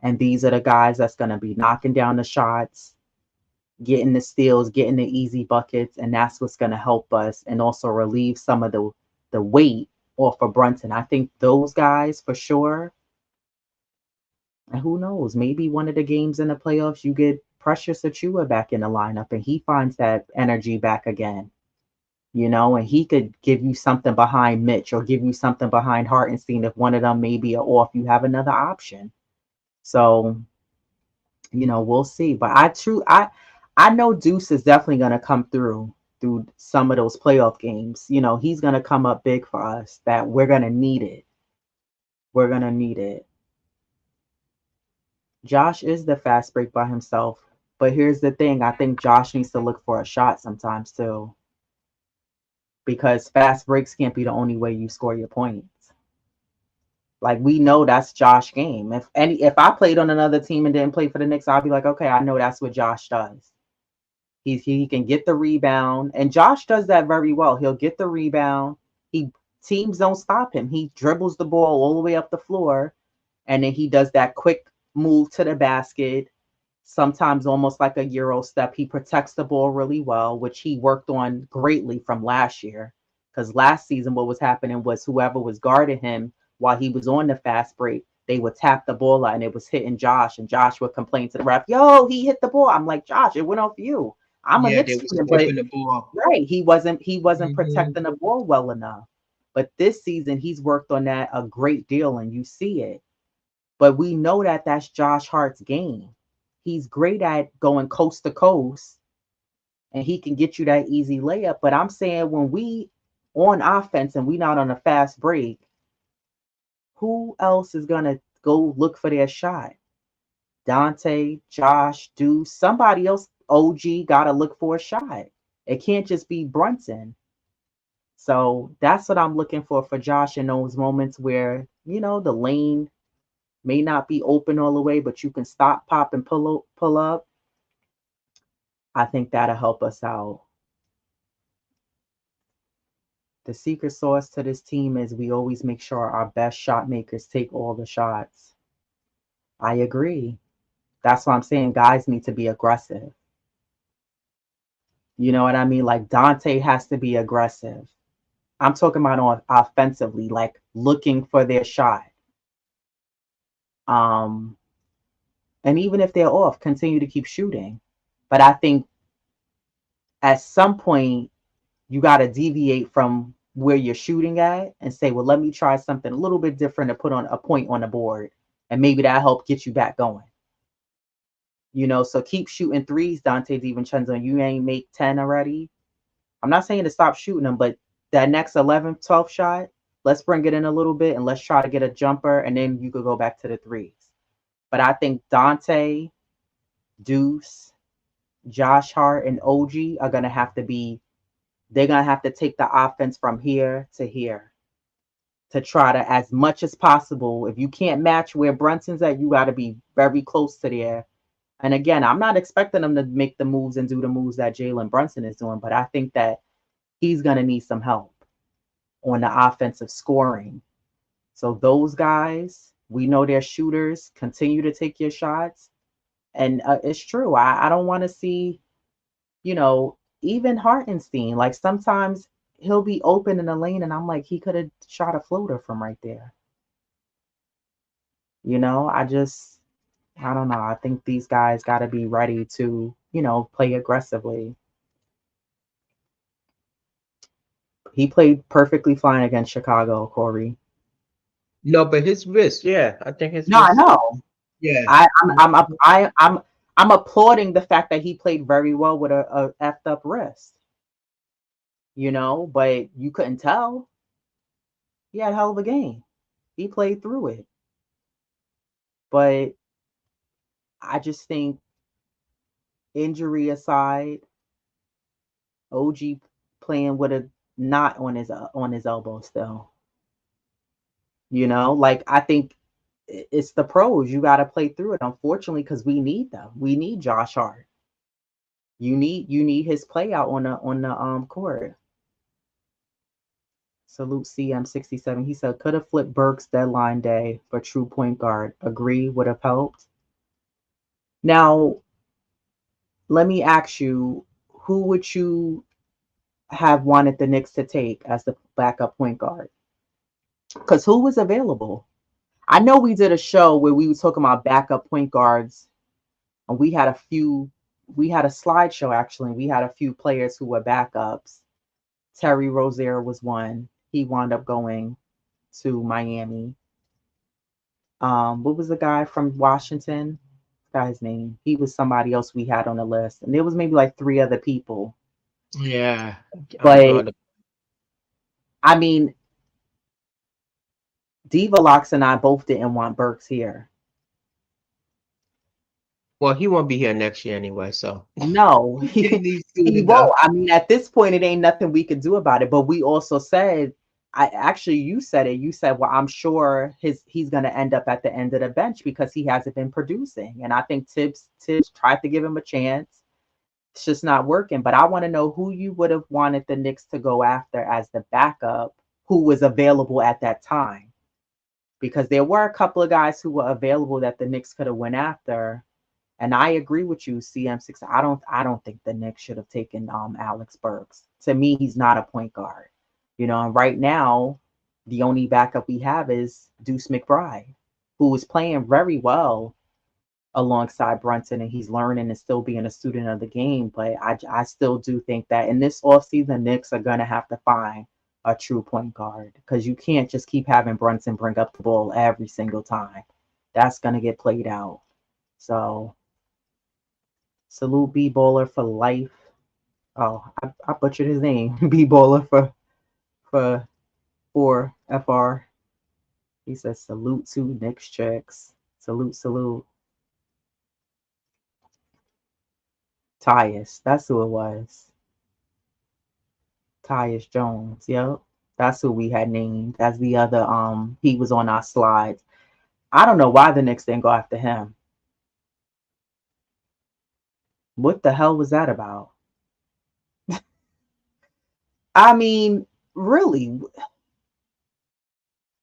and these are the guys that's going to be knocking down the shots, getting the steals, getting the easy buckets, and that's what's going to help us and also relieve some of the weight off of Brunson. I think those guys for sure. And who knows? Maybe one of the games in the playoffs, you get Precious Achua back in the lineup, and he finds that energy back again. And he could give you something behind Mitch or give you something behind Hartenstein. If one of them maybe are off, you have another option. So, we'll see. But I know Deuce is definitely gonna come through some of those playoff games. He's gonna come up big for us. That we're gonna need it. We're gonna need it. Josh is the fast break by himself, But here's the thing, I think Josh needs to look for a shot sometimes too, because fast breaks can't be the only way you score your points. Like we know that's Josh game. If I played on another team and didn't play for the Knicks, I'd be like, okay, I know that's what Josh does. He can get the rebound, and Josh does that very well. He'll get the rebound. He Teams don't stop him. He dribbles the ball all the way up the floor, and then he does that quick move to the basket, sometimes almost like a Euro step. He protects the ball really well, which he worked on greatly from last year. Because last season, what was happening was whoever was guarding him while he was on the fast break, they would tap the ball out and it was hitting Josh, and Josh would complain to the ref, "Yo, he hit the ball." I'm like, "Josh, it went off you. I'm a Yeah, Knicks they were fan," but skipping the ball. right, he wasn't Hmm. protecting the ball well enough. But this season, he's worked on that a great deal, and you see it. But we know that that's Josh Hart's game. He's great at going coast to coast, and he can get you that easy layup. But I'm saying when we on offense and we not on a fast break, who else is gonna go look for their shot? Dante, Josh, Deuce, somebody else. OG gotta look for a shot. It can't just be Brunson. So that's what I'm looking for Josh in those moments where the lane may not be open all the way, but you can stop, pop, and pull up. I think that'll help us out. The secret sauce to this team is we always make sure our best shot makers take all the shots. I agree. That's why I'm saying guys need to be aggressive. You know what I mean? Like Dante has to be aggressive. I'm talking about on offensively, like looking for their shot. Um, and even if they're off, continue to keep shooting. But I think at some point you got to deviate from where you're shooting at and say, well, let me try something a little bit different to put on a point on the board. And maybe that help get you back going. So keep shooting threes, Dante DiVincenzo. You ain't make 10 already. I'm not saying to stop shooting them, but that next 11, 12 shot, let's bring it in a little bit and let's try to get a jumper. And then you could go back to the threes. But I think Dante, Deuce, Josh Hart, and OG are going to have to be, they're going to have to take the offense from here to here to try to, as much as possible. If you can't match where Brunson's at, you got to be very close to there. And again, I'm not expecting them to make the moves and do the moves that Jalen Brunson is doing, but I think that he's going to need some help on the offensive scoring. So those guys, we know they're shooters. Continue to take your shots. And it's true. I don't want to see, even Hartenstein. Like sometimes he'll be open in the lane, and I'm like, he could have shot a floater from right there. I don't know. I think these guys got to be ready to, play aggressively. He played perfectly fine against Chicago, Corey. No, but his wrist, yeah, I think his No, I wrist, know. yeah. I, I'm applauding the fact that he played very well with a effed up wrist. But you couldn't tell. He had a hell of a game. He played through it. But I just think injury aside, OG playing with a knot on his elbow still. Like I think it's the pros. You got to play through it. Unfortunately, because we need them. We need Josh Hart. You need his play out on the court. Salute CM67. He said could have flipped Burks deadline day for true point guard. Agree would have helped. Now let me ask you, who would you have wanted the Knicks to take as the backup point guard? Because who was available? I know we did a show where we were talking about backup point guards, and we had a slideshow actually. We had a few players who were backups. Terry Rozier was one. He wound up going to Miami. What was the guy from Washington? Guy's name. He was somebody else we had on the list, and there was maybe like three other people. Yeah, I know. But I mean, Diva Locks and I both didn't want Burks here. Well, he won't be here next year anyway, so No, he's getting these soon he enough. won't. I mean, at this point, it ain't nothing we could do about it. But we also said, I actually, you said it. You said, well, I'm sure he's going to end up at the end of the bench because he hasn't been producing. And I think Tibbs tried to give him a chance. It's just not working. But I want to know who you would have wanted the Knicks to go after as the backup, who was available at that time, because there were a couple of guys who were available that the Knicks could have went after. And I agree with you, CM6. I don't think the Knicks should have taken Alex Burks. To me, he's not a point guard. And right now, the only backup we have is Deuce McBride, who is playing very well alongside Brunson, and he's learning and still being a student of the game. But I still do think that in this offseason, Knicks are gonna have to find a true point guard, because you can't just keep having Brunson bring up the ball every single time. That's gonna get played out. So salute B Bowler for life. Oh, I butchered his name. B Bowler for FR. He says salute to Knicks checks. Salute, salute. Tyus. That's who it was. Tyus Jones. Yep. That's who we had named. That's the other he was on our slides. I don't know why the Knicks didn't go after him. What the hell was that about? I mean, really,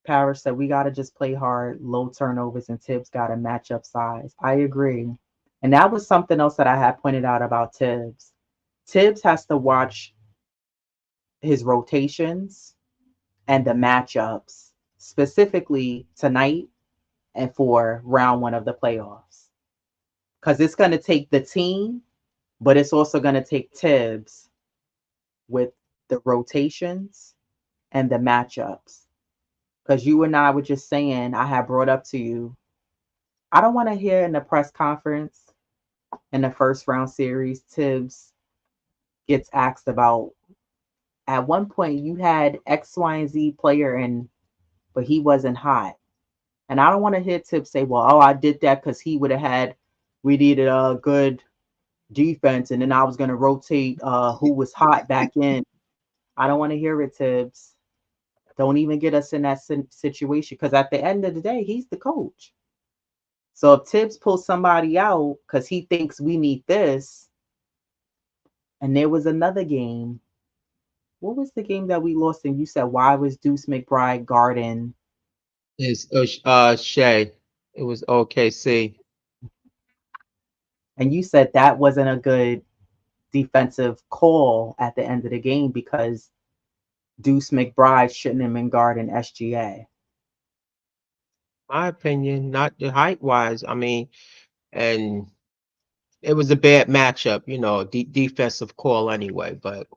Paris said we got to just play hard, low turnovers, and Tibbs got to match up size. I agree. And that was something else that I had pointed out about Tibbs. Tibbs has to watch his rotations and the matchups, specifically tonight and for round one of the playoffs. Because it's going to take the team, but it's also going to take Tibbs with the rotations and the matchups. Because you and I were just saying, I had brought up to you, I don't want to hear in the press conference in the first round series, Tibbs gets asked about, at one point you had X, Y, and Z player in, but he wasn't hot. And I don't want to hear Tibbs say, well, oh, I did that because he would have had, we needed a good defense, and then I was going to rotate who was hot back in. I don't want to hear it, Tibbs. Don't even get us in that situation, because at the end of the day, he's the coach. So if Tibbs pulls somebody out because he thinks we need this, and there was another game. What was the game that we lost? And you said, why was Deuce McBride guarding? It's Shay. It was OKC. And you said that wasn't a good defensive call at the end of the game because Deuce McBride shouldn't have been guarding SGA. My opinion, not the height wise. I mean, and it was a bad matchup, defensive call anyway. But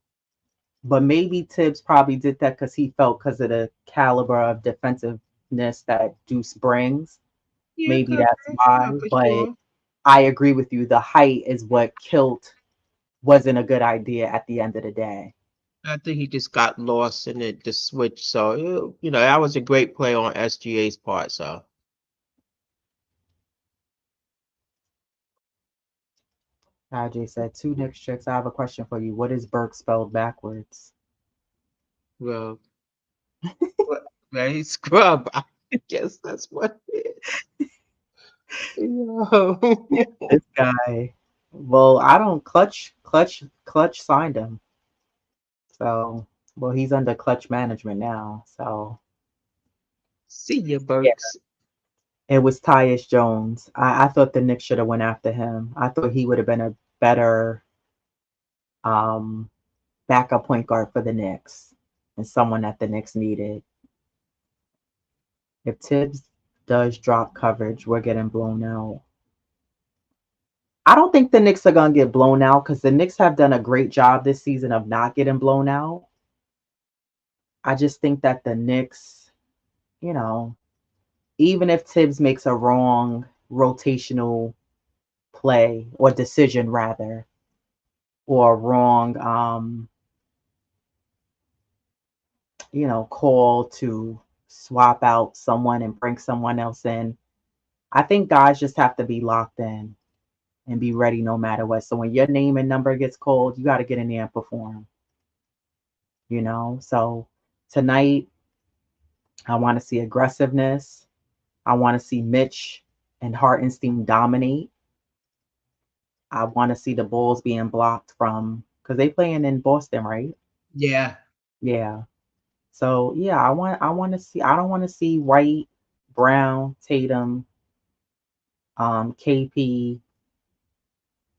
But maybe Tibbs probably did that because he felt, because of the caliber of defensiveness that Deuce brings. yeah, Maybe could that's be. Yeah, why. for But sure. I agree with you. The height is what killed, wasn't a good idea at the end of the day. I think he just got lost in the switch. So, that was a great play on SGA's part. So, IJ said, two Knicks checks. I have a question for you. What is Burke spelled backwards? well, very scrub. I guess that's what it is. This guy. Well, I don't, Clutch signed him. So, well, he's under Clutch management now. So, See you, yeah, Burks. it was Tyus Jones. I thought the Knicks should have went after him. I thought he would have been a better um, backup point guard for the Knicks, and someone that the Knicks needed. If Tibbs does drop coverage, we're getting blown out. I don't think the Knicks are gonna get blown out, because the Knicks have done a great job this season of not getting blown out. I just think that the Knicks, you know, even if Tibbs makes a wrong rotational play or decision rather, or a wrong call to swap out someone and bring someone else in, I think guys just have to be locked in. and be ready no matter what. So when your name and number gets called, you got to get in there and perform, you know? So tonight, I want to see aggressiveness. I want to see Mitch and Hartenstein dominate. I want to see the Bulls being blocked from, because they playing in Boston, right? Yeah. Yeah. So yeah, I want to see. I don't want to see White, Brown, Tatum, KP,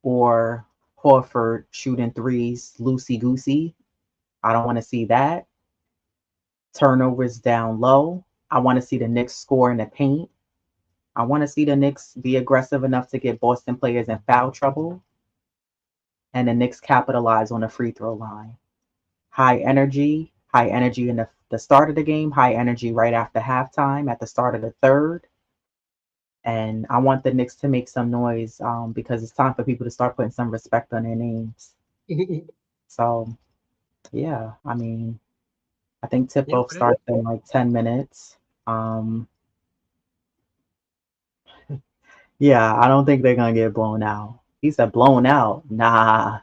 or Horford shooting threes loosey goosey. I don't want to see that. Turnovers down low. I want to see the Knicks score in the paint. I want to see the Knicks be aggressive enough to get Boston players in foul trouble, and the Knicks capitalize on the free throw line. High energy in the start of the game, high energy right after halftime, at the start of the third. And I want the Knicks to make some noise because it's time for people to start putting some respect on their names. So, yeah, I mean, I think tip Yeah, off starts in like 10 minutes. Um, yeah, I don't think they're going to get blown out. He said blown out. Nah.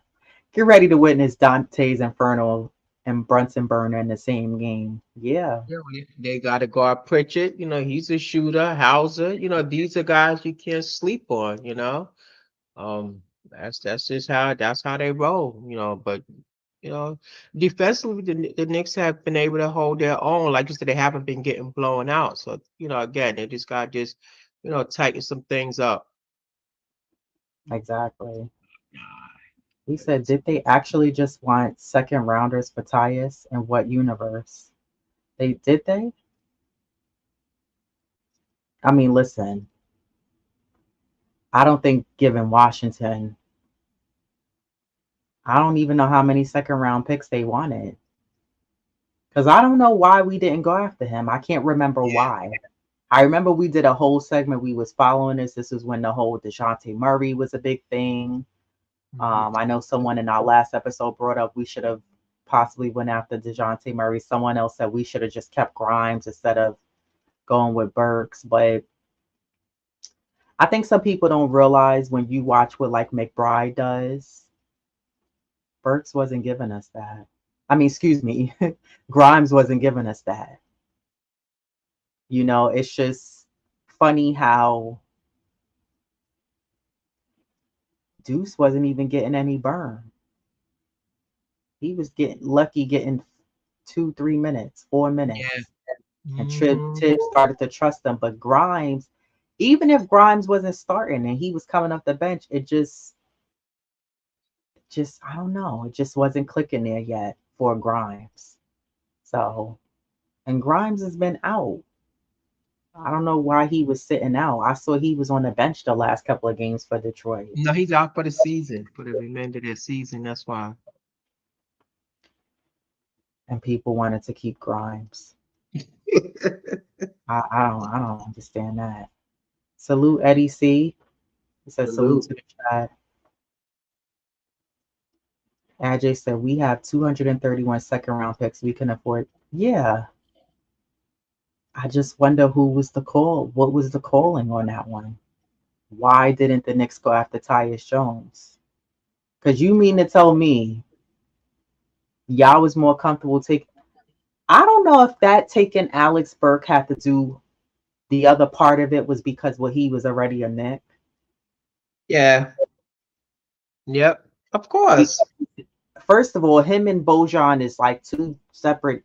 Get ready to witness Dante's Inferno and Brunson Burner in the same game. Yeah, yeah, they got to guard Pritchard. He's a shooter. Hauser. These are guys you can't sleep on. Um, that's just how they roll. But you know, defensively, the Knicks have been able to hold their own. Like you said, they haven't been getting blown out. So again, they just got just tighten some things up. exactly. Nah, He but said, it's did they actually just want second rounders for Tyus? In what universe? They? I mean, listen, I don't think given Washington, I don't even know how many second round picks they wanted. Because I don't know why we didn't go after him. I can't remember why. I remember we did a whole segment. We was following this. This was when the whole DeJounte Murray was a big thing. Mhm. I know someone in our last episode brought up we should have possibly went after DeJounte Murray. Someone else said we should have just kept Grimes instead of going with Burks. But I think some people don't realize when you watch what like McBride does, Burks wasn't giving us that. I mean, excuse me, Grimes wasn't giving us that. It's just funny how Deuce wasn't even getting any burn. He was getting lucky getting 2, 3 minutes, four Yeah. minutes. And Hmm. Tibbs started to trust him. But Grimes, even if Grimes wasn't starting and he was coming off the bench, it just I don't know, it just wasn't clicking there yet for Grimes. So, and Grimes has been out. I don't know why he was sitting out. I saw he was on the bench the last couple of games for Detroit, No, he's out for the season, for the remainder of the season. That's why. and people wanted to keep Grimes. I don't understand that. Salute Eddie C. He said salute Salute. to the chat. AJ said we have 231 second round picks we can afford. Yeah, I just wonder who was the call. What was the calling on that one? Why didn't the Knicks go after Tyus Jones? Because you mean to tell me y'all was more comfortable taking. I don't know if that taking Alex Burke had to do the other part of it was because well he was already a Knick. Yeah. Yep. Of Be- course. First of all, him and Bojan is like two separate.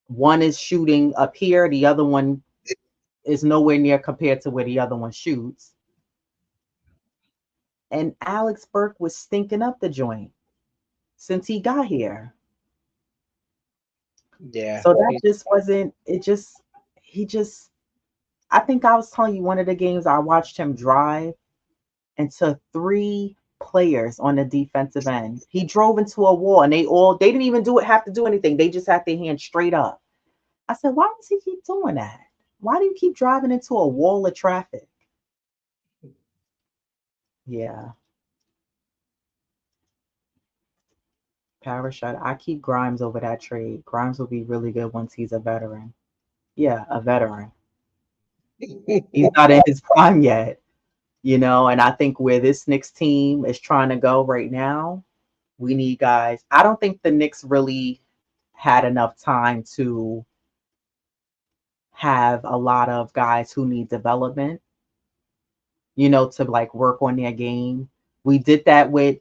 One is shooting up here, the other one is nowhere near compared to where the other one shoots. And Alex Burke was stinking up the joint since he got here. Yeah. So that just wasn't it just he just I think I was telling you one of the games I watched him drive into three players on the defensive end. He drove into a wall and they didn't even have to do anything. They just had their hands straight up. I said, why does he keep doing that? Why do you keep driving into a wall of traffic? Yeah. Power shot. I keep Grimes over that trade. Grimes will be really good once he's a veteran. Yeah, a veteran. He's not in his prime yet. And I think where this Knicks team is trying to go right now, we need guys. I don't think the Knicks really had enough time to have a lot of guys who need development, to like work on their game. We did that with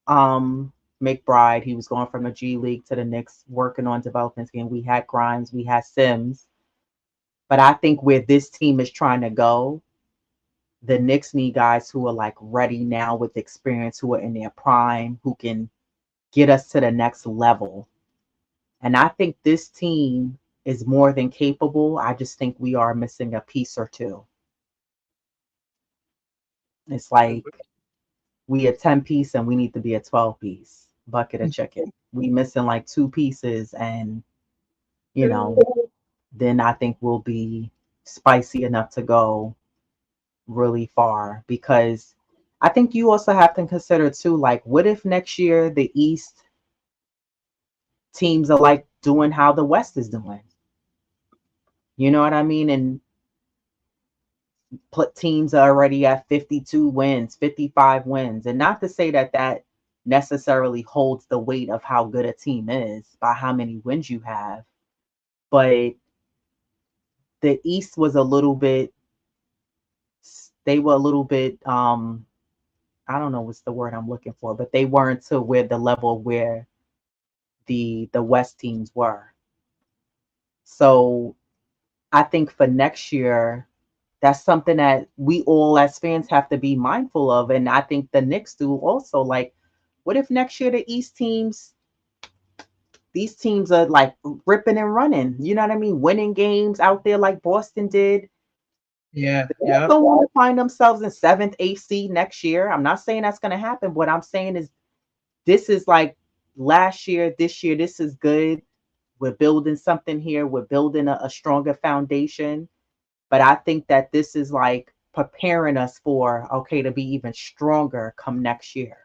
McBride. He was going from the G League to the Knicks, working on development game. We had Grimes, we had Sims. But I think where this team is trying to go, the Knicks need guys who are like ready now with experience, who are in their prime, who can get us to the next level. And I think this team is more than capable. I just think we are missing a piece or two. It's like we a 10 piece and we need to be a 12 piece bucket of chicken. We missing like two pieces and, you know, then I think we'll be spicy enough to go really far because I think you also have to consider too, like, what if next year the East teams are like doing how the West is doing? You know what I mean? And put teams are already at 52 wins, 55 wins. And not to say that that necessarily holds the weight of how good a team is by how many wins you have, but the East was a little bit, they were a little bit, I don't know what's the word I'm looking for, but they weren't to where the level where the West teams were. So I think for next year, that's something that we all as fans have to be mindful of. And I think the Knicks do also. Like, what if next year the East teams, these teams are like ripping and running? You know what I mean? Winning games out there like Boston did. Yeah, They yeah. also want to find themselves in seventh, eighth seed next year. I'm not saying that's going to happen. What I'm saying is this is like last year, this year, this is good. We're building something here. We're building a stronger foundation. But I think that this is like preparing us for, okay, to be even stronger come next year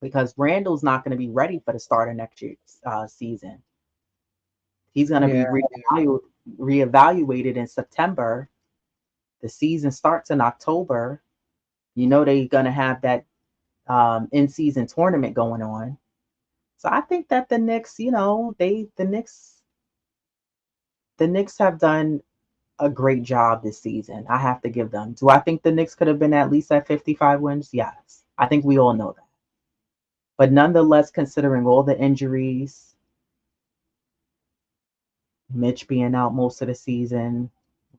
because Randall's not going to be ready for the start of next year's season. He's going to Yeah. be reevaluated in September. The season starts in October. They're going to have that in-season tournament going on. So I think that the Knicks, the Knicks have done a great job this season. I have to give them. Do I think the Knicks could have been at least at 55 wins? Yes. I think we all know that. But nonetheless, considering all the injuries, Mitch being out most of the season,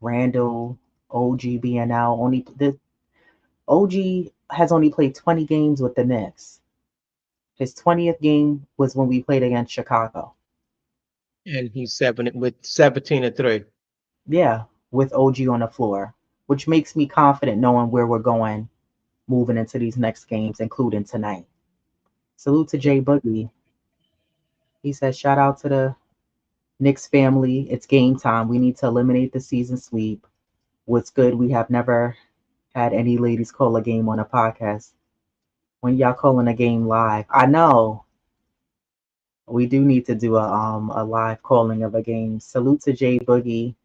Randall, OG being out, only the OG has only played 20 games with the Knicks. His 20th game was when we played against Chicago. And he's 17 and 3. Yeah, with OG on the floor, which makes me confident knowing where we're going moving into these next games, including tonight. Salute to Jay Boogie. He says, shout out to the Knicks family. It's game time. We need to eliminate the season sweep. What's good, we have never had any ladies call a game on a podcast. When y'all calling a game live, I know we do need to do a live calling of a game. Salute to Jay Boogie.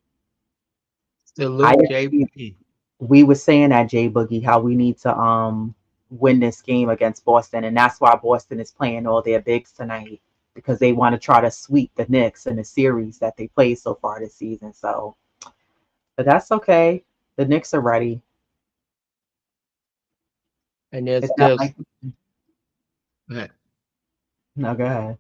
I Salute JB. we were saying at Jay Boogie how we need to win this game against Boston, and that's why Boston is playing all their bigs tonight because they want to try to sweep the Knicks in the series that they played so far this season. So, but that's okay. The Knicks are ready. And there's It's not this. like no, go ahead.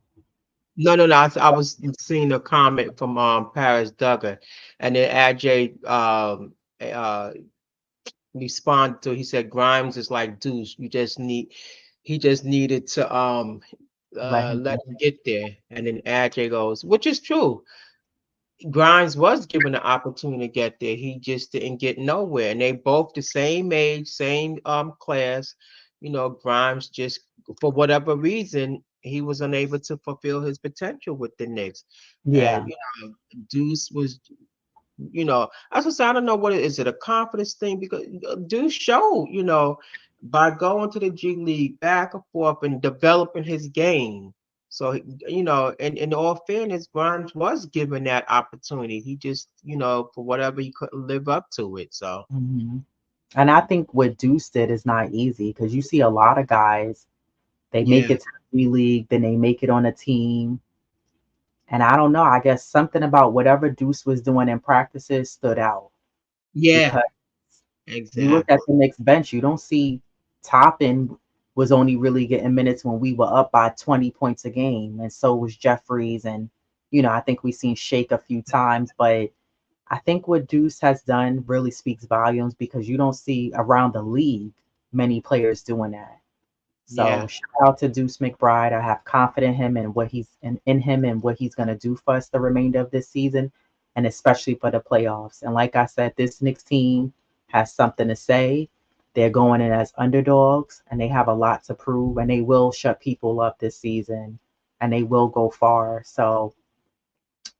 No, no, no. I was seeing a comment from Paris Duggar, and then AJ uh responded to. He said Grimes is like Deuce. He just needed to Let him. let him get there. And then AJ goes, which is true. Grimes was given the opportunity to get there. He just didn't get nowhere. And they both the same age, same class. Grimes just for whatever reason he was unable to fulfill his potential with the Knicks. And Yeah. Deuce was, I was say I don't know what is it a confidence thing because Deuce showed, by going to the G League back and forth and developing his game. So, and in all fairness, Grimes was given that opportunity. He just, for whatever he couldn't live up to it. So, Hmm. And I think what Deuce did is not easy because you see a lot of guys, they make Yeah, it to the G League, then they make it on a team. And I don't know, I guess something about whatever Deuce was doing in practices stood out yeah, because you look at exactly. the Knicks bench, you don't see Toppin was only really getting minutes when we were up by 20 points a game, and so was Jeffries. And, I think we've seen Shake a few times, but I think what Deuce has done really speaks volumes because you don't see around the league many players doing that. So Yeah, shout out to Deuce McBride. I have confidence in him and what in him and what he's gonna do for us the remainder of this season, and especially for the playoffs. And like I said, this Knicks team has something to say. They're going in as underdogs, and they have a lot to prove, and they will shut people up this season, and they will go far. So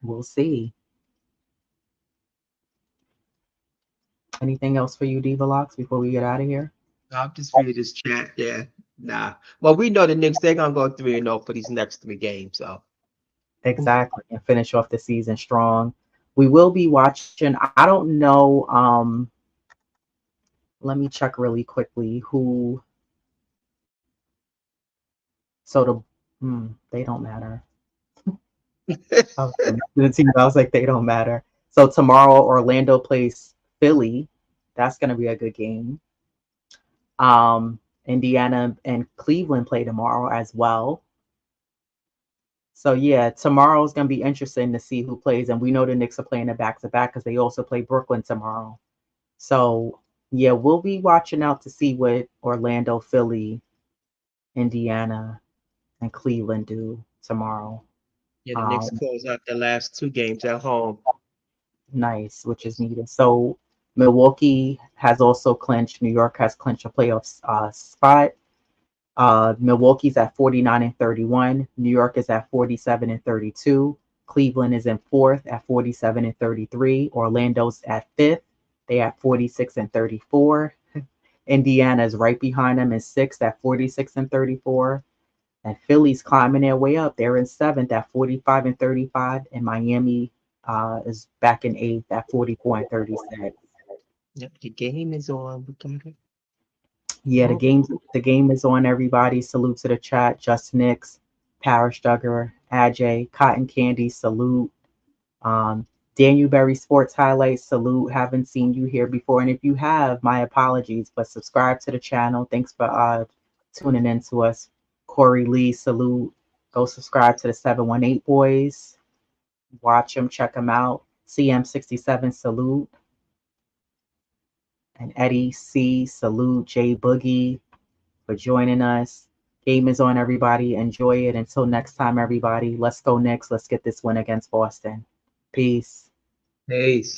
we'll see. Anything else for you, Diva Locks, before we get out of here? I'm just reading this chat. Yeah, nah. Well, we know the Knicks, they're gonna go 3-0 for these next three games. So Exactly, and finish off the season strong. We will be watching. I don't know. Let me check really quickly. Who? So they don't matter. I was the team. I was like, they don't matter. So tomorrow, Orlando plays Philly. That's gonna be a good game. Indiana and Cleveland play tomorrow as well. So yeah, tomorrow's gonna be interesting to see who plays, and we know the Knicks are playing a back to back because they also play Brooklyn tomorrow. So yeah, we'll be watching out to see what Orlando, Philly, Indiana, and Cleveland do tomorrow. yeah, the Knicks Um, close out the last two games at home. nice, which is needed. So Milwaukee has also clinched. New York has clinched a playoff spot. Milwaukee's at 49 and 31. New York is at 47 and 32. Cleveland is in fourth at 47 and 33. Orlando's at fifth. They at 46 and 34. Indiana is right behind them in sixth at 46 and 34. And Philly's climbing their way up. They're in seventh at 45 and 35. And Miami is back in eighth at 44 and 36. Yep, the game is on. We got it. Yeah, the Oh, game is on, everybody. Salute to the chat. Just Nix, Parish Duggar, Ajay, Cotton Candy, salute. Um, Daniel Berry Sports Highlights, salute. Haven't seen you here before. And if you have, my apologies, but subscribe to the channel. Thanks for tuning in to us. Corey Lee, salute. Go subscribe to the 718 Boys. Watch them, check them out. CM67, salute. And Eddie C, salute. J Boogie for joining us. Game is on, everybody. Enjoy it. Until next time, everybody. Let's go Knicks. Let's get this win against Boston. Peace. peace.